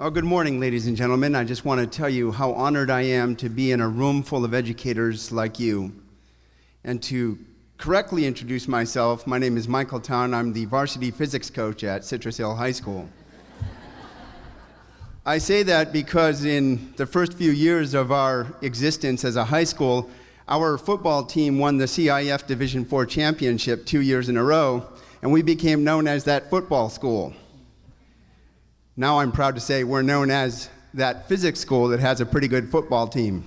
Well, good morning, ladies and gentlemen. I just want to tell you how honored I am to be in a room full of educators like you. And to correctly introduce myself, my name is MTowne. I'm the varsity physics coach at Citrus Hill High School. I say that because in the first few years of our existence as a high school, our football team won the CIF Division IV championship 2 years in a row, and we became known as that football school. Now I'm proud to say we're known as that physics school that has a pretty good football team.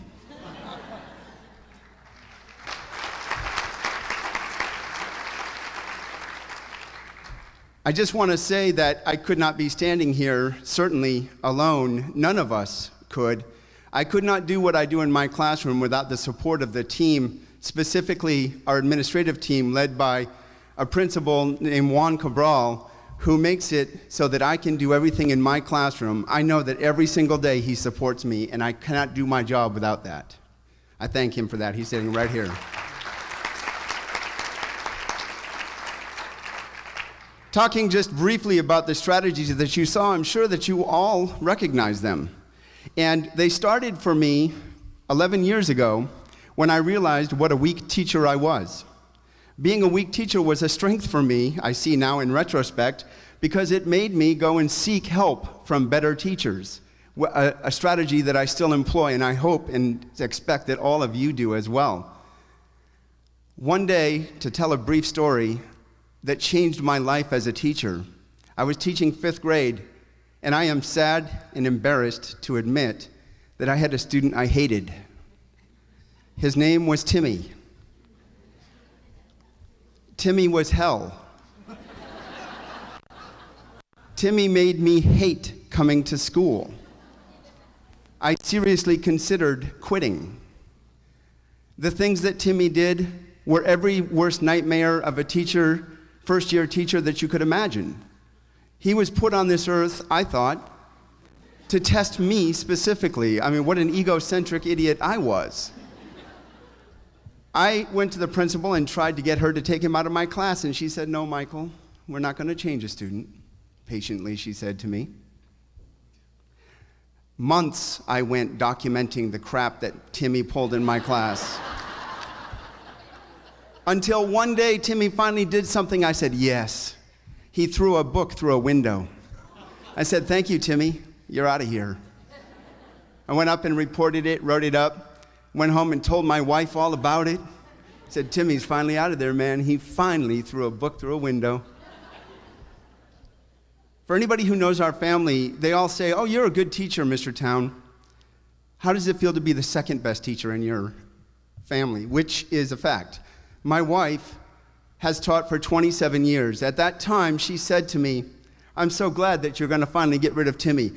I just want to say that I could not be standing here, certainly alone. None of us could. I could not do what I do in my classroom without the support of the team, specifically our administrative team led by a principal named Juan Cabral, who makes it so that I can do everything in my classroom. I know that every single day he supports me, and I cannot do my job without that. I thank him for that. He's sitting right here. Talking just briefly about the strategies that you saw, I'm sure that you all recognize them. And they started for me 11 years ago when I realized what a weak teacher I was. Being a weak teacher was a strength for me, I see now in retrospect, because it made me go and seek help from better teachers, a strategy that I still employ, and I hope and expect that all of you do as well. One day, to tell a brief story that changed my life as a teacher, I was teaching 5th grade, and I am sad and embarrassed to admit that I had a student I hated. His name was Timmy. Timmy was hell. Timmy made me hate coming to school. I seriously considered quitting. The things that Timmy did were every worst nightmare of a teacher, first-year teacher that you could imagine. He was put on this earth, I thought, to test me specifically. I mean, what an egocentric idiot I was. I went to the principal and tried to get her to take him out of my class, and she said, "No, Michael, we're not going to change a student." Patiently, she said to me. Months I went documenting the crap that Timmy pulled in my class. Until one day, Timmy finally did something I said, yes. He threw a book through a window. I said, "Thank you, Timmy. You're out of here." I went up and reported it, wrote it up, went home and told my wife all about it. Said, "Timmy's finally out of there, man. He finally threw a book through a window." For anybody who knows our family, they all say, "Oh, you're a good teacher, Mr. Towne. How does it feel to be the second best teacher in your family?" Which is a fact. My wife has taught for 27 years. At that time, she said to me, "I'm so glad that you're going to finally get rid of Timmy.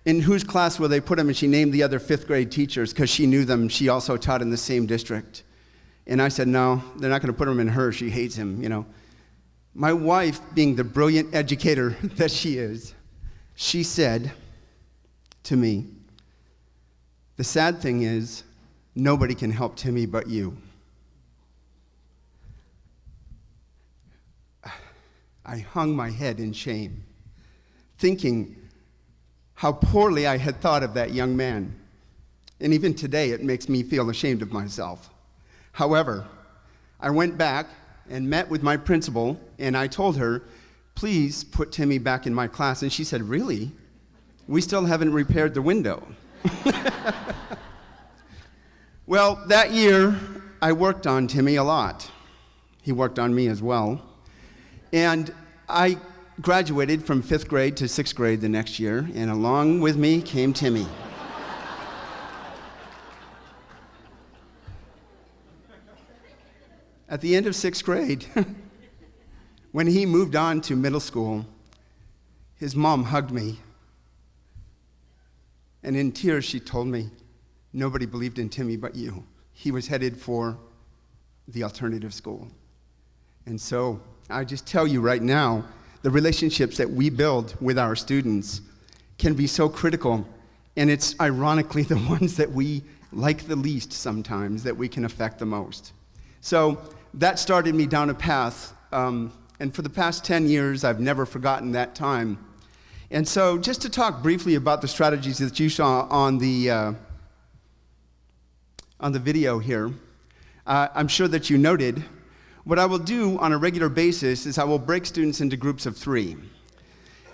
In whose class will they put him?" And she named the other 5th grade teachers because she knew them. She also taught in the same district. And I said, "No, they're not going to put him in her. She hates him, you know." My wife, being the brilliant educator that she is, she said to me, "The sad thing is, nobody can help Timmy but you." I hung my head in shame, thinking how poorly I had thought of that young man. And even today, it makes me feel ashamed of myself. However, I went back and met with my principal, and I told her, "Please put Timmy back in my class." And she said, "Really? We still haven't repaired the window." Well, that year, I worked on Timmy a lot. He worked on me as well. And I graduated from 5th grade to 6th grade the next year, and along with me came Timmy. At the end of 6th grade, when he moved on to middle school, his mom hugged me. And in tears, she told me, "Nobody believed in Timmy but you. He was headed for the alternative school." And so I just tell you right now, the relationships that we build with our students can be so critical, and it's ironically the ones that we like the least sometimes that we can affect the most. So that started me down a path, and for the past 10 years, I've never forgotten that time. And so just to talk briefly about the strategies that you saw on the video here, I'm sure that you noted, what I will do on a regular basis is I will break students into groups of 3.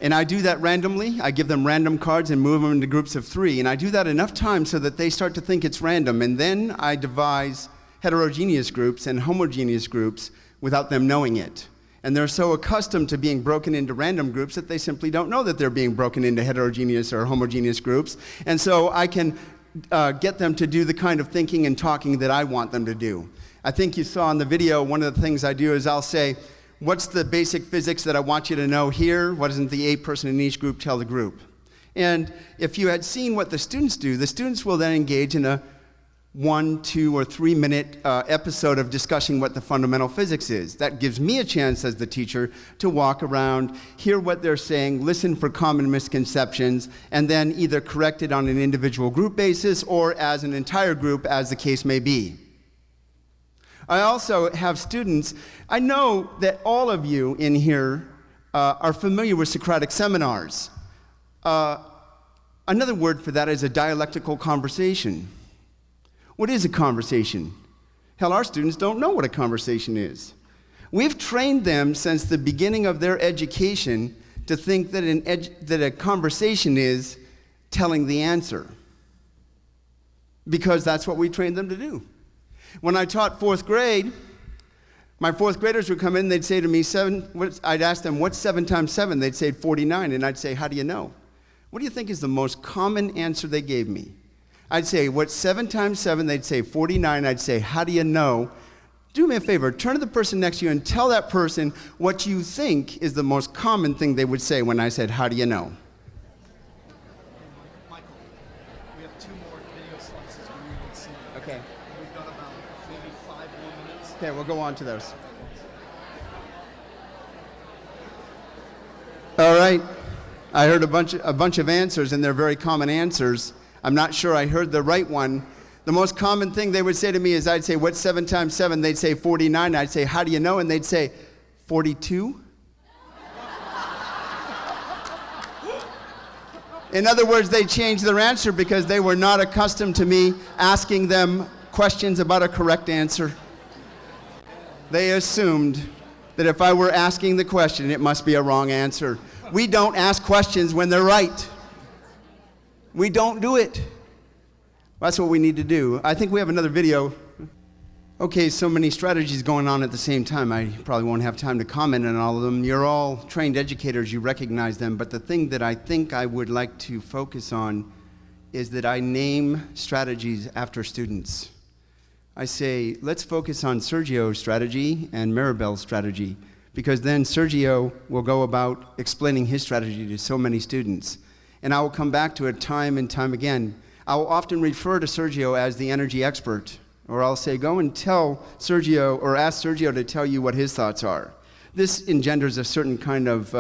And I do that randomly. I give them random cards and move them into groups of 3. And I do that enough times so that they start to think it's random. And then I devise heterogeneous groups and homogeneous groups without them knowing it. And they're so accustomed to being broken into random groups that they simply don't know that they're being broken into heterogeneous or homogeneous groups. And so I can get them to do the kind of thinking and talking that I want them to do. I think you saw in the video, one of the things I do is I'll say, what's the basic physics that I want you to know here? What doesn't the A person in each group tell the group? And if you had seen what the students do, the students will then engage in a 1, 2, or 3 minute episode of discussing what the fundamental physics is. That gives me a chance as the teacher to walk around, hear what they're saying, listen for common misconceptions, and then either correct it on an individual group basis or as an entire group, as the case may be. I also have students, I know that all of you in here are familiar with Socratic seminars. Another word for that is a dialectical conversation. What is a conversation? Hell, our students don't know what a conversation is. We've trained them since the beginning of their education to think that a conversation is telling the answer, because that's what we trained them to do. When I taught 4th grade, my 4th graders would come in, they'd say to me, I'd ask them, what's 7 times 7? They'd say 49, and I'd say, how do you know? What do you think is the most common answer they gave me? I'd say, what's 7 times 7? They'd say 49. I'd say, how do you know? Do me a favor, turn to the person next to you and tell that person what you think is the most common thing they would say when I said, how do you know? Michael, we have 2 more video slices we need to see. Okay. We've got about maybe 5 more minutes. Okay, we'll go on to those. All right. I heard a bunch of answers, and they're very common answers. I'm not sure I heard the right one. The most common thing they would say to me is I'd say, what's 7 times 7? They'd say 49. I'd say, how do you know? And they'd say, 42. In other words, they changed their answer because they were not accustomed to me asking them questions about a correct answer. They assumed that if I were asking the question, it must be a wrong answer. We don't ask questions when they're right. We don't do it. That's what we need to do. I think we have another video. Okay, so many strategies going on at the same time. I probably won't have time to comment on all of them. You're all trained educators, you recognize them, but the thing that I think I would like to focus on is that I name strategies after students. I say, let's focus on Sergio's strategy and Maribel's strategy, because then Sergio will go about explaining his strategy to so many students. And I will come back to it time and time again. I will often refer to Sergio as the energy expert, or I'll say, go and tell Sergio, or ask Sergio to tell you what his thoughts are. This engenders a certain kind of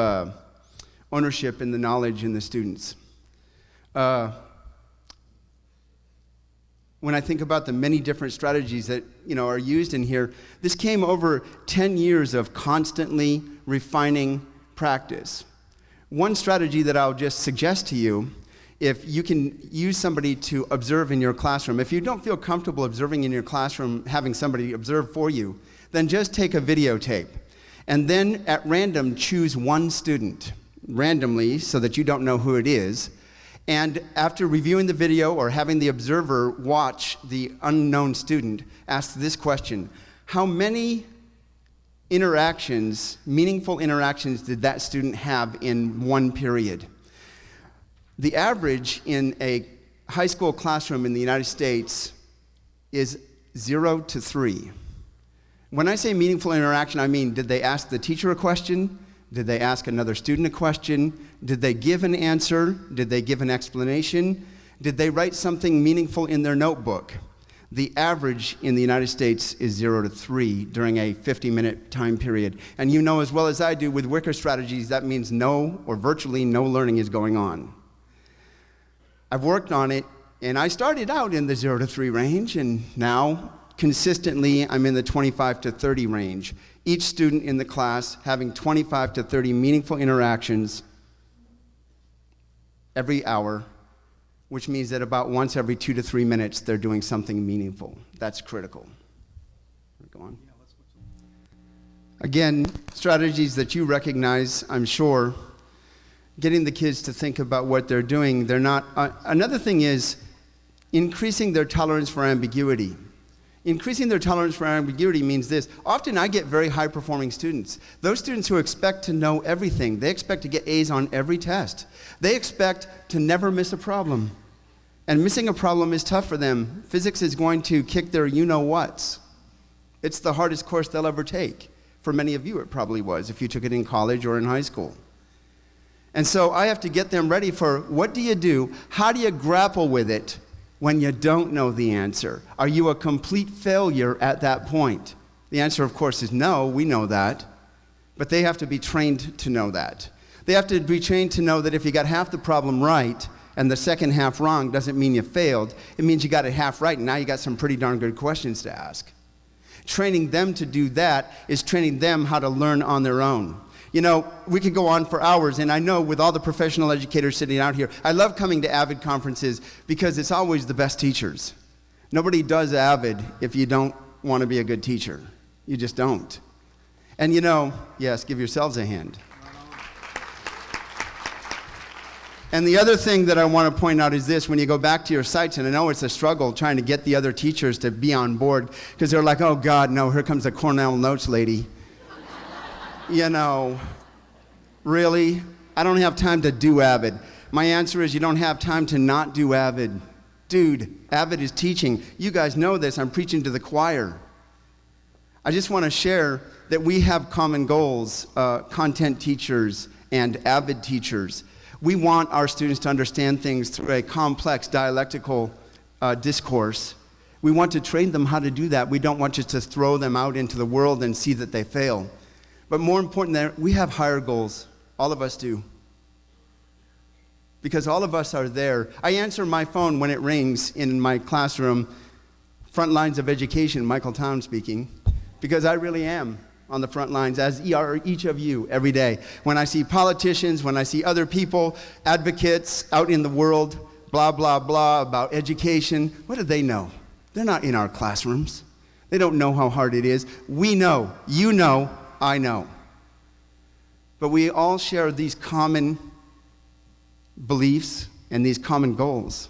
ownership in the knowledge in the students. When I think about the many different strategies that are used in here, this came over 10 years of constantly refining practice. One strategy that I'll just suggest to you, if you can use somebody to observe in your classroom, if you don't feel comfortable observing in your classroom, having somebody observe for you, then just take a videotape. And then at random, choose one student randomly so that you don't know who it is. And after reviewing the video or having the observer watch the unknown student, ask this question: how many interactions, meaningful interactions, did that student have in one period? The average in a high school classroom in the United States is 0 to 3. When I say meaningful interaction, I mean, did they ask the teacher a question? Did they ask another student a question? Did they give an answer? Did they give an explanation? Did they write something meaningful in their notebook? The average in the United States is 0 to 3 during a 50-minute time period. And you know as well as I do, with Wicker strategies, that means no or virtually no learning is going on. I've worked on it, and I started out in the 0 to 3 range, and now consistently I'm in the 25 to 30 range. Each student in the class having 25 to 30 meaningful interactions every hour, which means that about once every 2 to 3 minutes, they're doing something meaningful. That's critical. Go on. Again, strategies that you recognize, I'm sure, getting the kids to think about what they're doing. They're not. Another thing is increasing their tolerance for ambiguity. Increasing their tolerance for ambiguity means this. Often I get very high-performing students. Those students who expect to know everything. They expect to get A's on every test. They expect to never miss a problem. And missing a problem is tough for them. Physics is going to kick their you-know-whats. It's the hardest course they'll ever take. For many of you, it probably was, if you took it in college or in high school. And so I have to get them ready for what do you do? How do you grapple with it when you don't know the answer? Are you a complete failure at that point? The answer, of course, is no. We know that. But they have to be trained to know that. They have to be trained to know that if you got half the problem right and the second half wrong doesn't mean you failed. It means you got it half right, and now you got some pretty darn good questions to ask. Training them to do that is training them how to learn on their own. You know, we could go on for hours, and I know with all the professional educators sitting out here, I love coming to AVID conferences because it's always the best teachers. Nobody does AVID if you don't want to be a good teacher. You just don't. And you know, yes, give yourselves a hand. And the other thing that I want to point out is this. When you go back to your sites, and I know it's a struggle trying to get the other teachers to be on board, because they're like, oh God, no, here comes the Cornell Notes lady. You know, really? I don't have time to do AVID. My answer is you don't have time to not do AVID. Dude, AVID is teaching. You guys know this. I'm preaching to the choir. I just want to share that we have common goals, content teachers and AVID teachers. We want our students to understand things through a complex dialectical discourse. We want to train them how to do that. We don't want just to throw them out into the world and see that they fail. But more important than that, we have higher goals. All of us do. Because all of us are there. I answer my phone when it rings in my classroom, front lines of education, Michael Town speaking, because I really am on the front lines, as are each of you every day. When I see politicians, when I see other people, advocates out in the world, blah, blah, blah, about education, what do they know? They're not in our classrooms. They don't know how hard it is. We know, you know, I know. But we all share these common beliefs and these common goals.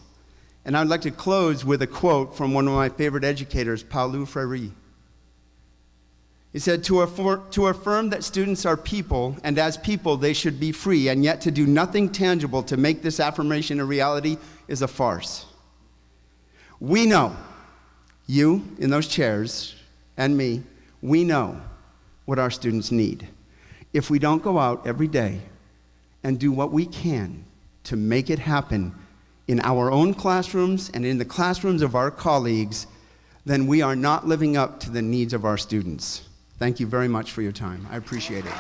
And I'd like to close with a quote from one of my favorite educators, Paulo Freire. He said, to affirm that students are people, and as people they should be free, and yet to do nothing tangible to make this affirmation a reality is a farce. We know, you in those chairs, and me, we know what our students need. If we don't go out every day and do what we can to make it happen in our own classrooms and in the classrooms of our colleagues, then we are not living up to the needs of our students. Thank you very much for your time. I appreciate it.